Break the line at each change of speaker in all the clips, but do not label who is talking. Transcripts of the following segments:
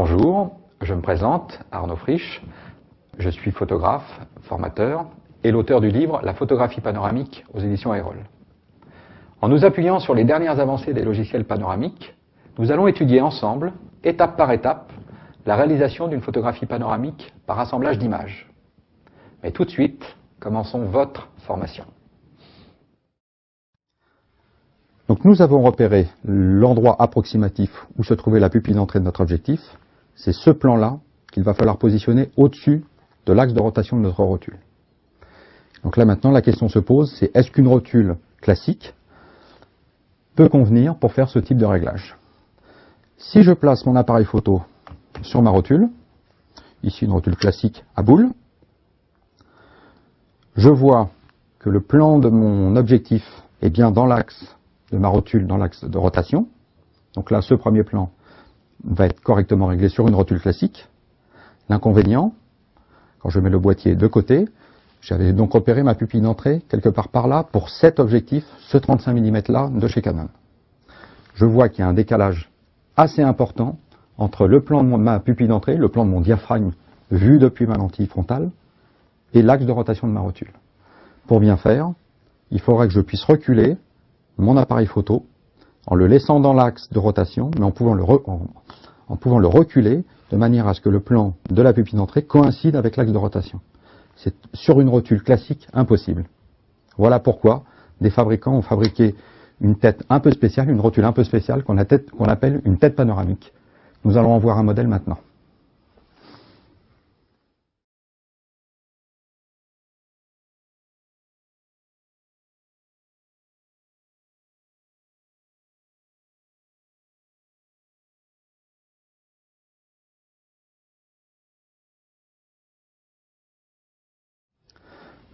Bonjour, je me présente, Arnaud Frisch, je suis photographe, formateur et l'auteur du livre « La photographie panoramique » aux éditions Aérol. En nous appuyant sur les dernières avancées des logiciels panoramiques, nous allons étudier ensemble, étape par étape, la réalisation d'une photographie panoramique par assemblage d'images. Mais tout de suite, commençons votre formation.
Donc nous avons repéré l'endroit approximatif où se trouvait la pupille d'entrée de notre objectif. C'est ce plan-là qu'il va falloir positionner au-dessus de l'axe de rotation de notre rotule. Donc là maintenant la question se pose, c'est est-ce qu'une rotule classique peut convenir pour faire ce type de réglage? Si je place mon appareil photo sur ma rotule, ici une rotule classique à boule, je vois que le plan de mon objectif est bien dans l'axe de ma rotule, dans l'axe de rotation. Donc là, ce premier plan va être correctement réglé sur une rotule classique. L'inconvénient, quand je mets le boîtier de côté, j'avais donc repéré ma pupille d'entrée quelque part par là pour cet objectif, ce 35 mm là de chez Canon. Je vois qu'il y a un décalage assez important entre le plan de ma pupille d'entrée, le plan de mon diaphragme vu depuis ma lentille frontale, et l'axe de rotation de ma rotule. Pour bien faire, il faudrait que je puisse reculer mon appareil photo en le laissant dans l'axe de rotation, mais en pouvant le reculer de manière à ce que le plan de la pupille d'entrée coïncide avec l'axe de rotation. C'est sur une rotule classique impossible. Voilà pourquoi des fabricants ont fabriqué une tête un peu spéciale, une rotule un peu spéciale qu'on appelle une tête panoramique. Nous allons en voir un modèle maintenant.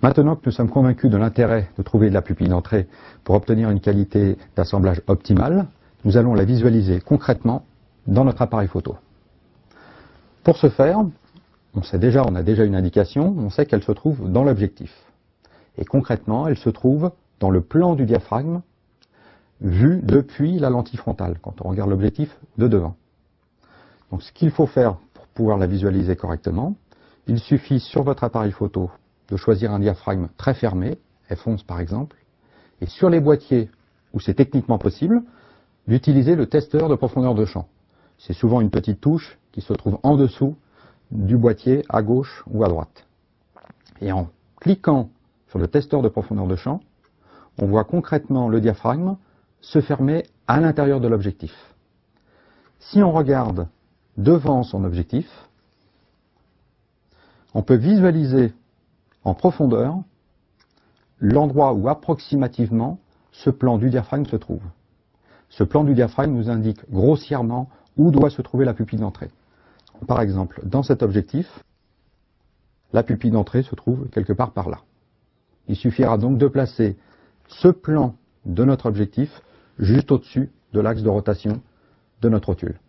Maintenant que nous sommes convaincus de l'intérêt de trouver de la pupille d'entrée pour obtenir une qualité d'assemblage optimale, nous allons la visualiser concrètement dans notre appareil photo. Pour ce faire, on a déjà une indication, on sait qu'elle se trouve dans l'objectif. Et concrètement, elle se trouve dans le plan du diaphragme vu depuis la lentille frontale, quand on regarde l'objectif de devant. Donc ce qu'il faut faire pour pouvoir la visualiser correctement, il suffit sur votre appareil photo de choisir un diaphragme très fermé, F11 par exemple, et sur les boîtiers où c'est techniquement possible, d'utiliser le testeur de profondeur de champ. C'est souvent une petite touche qui se trouve en dessous du boîtier à gauche ou à droite. Et en cliquant sur le testeur de profondeur de champ, on voit concrètement le diaphragme se fermer à l'intérieur de l'objectif. Si on regarde devant son objectif, on peut visualiser en profondeur l'endroit où approximativement ce plan du diaphragme se trouve. Ce plan du diaphragme nous indique grossièrement où doit se trouver la pupille d'entrée. Par exemple, dans cet objectif, la pupille d'entrée se trouve quelque part par là. Il suffira donc de placer ce plan de notre objectif juste au-dessus de l'axe de rotation de notre rotule.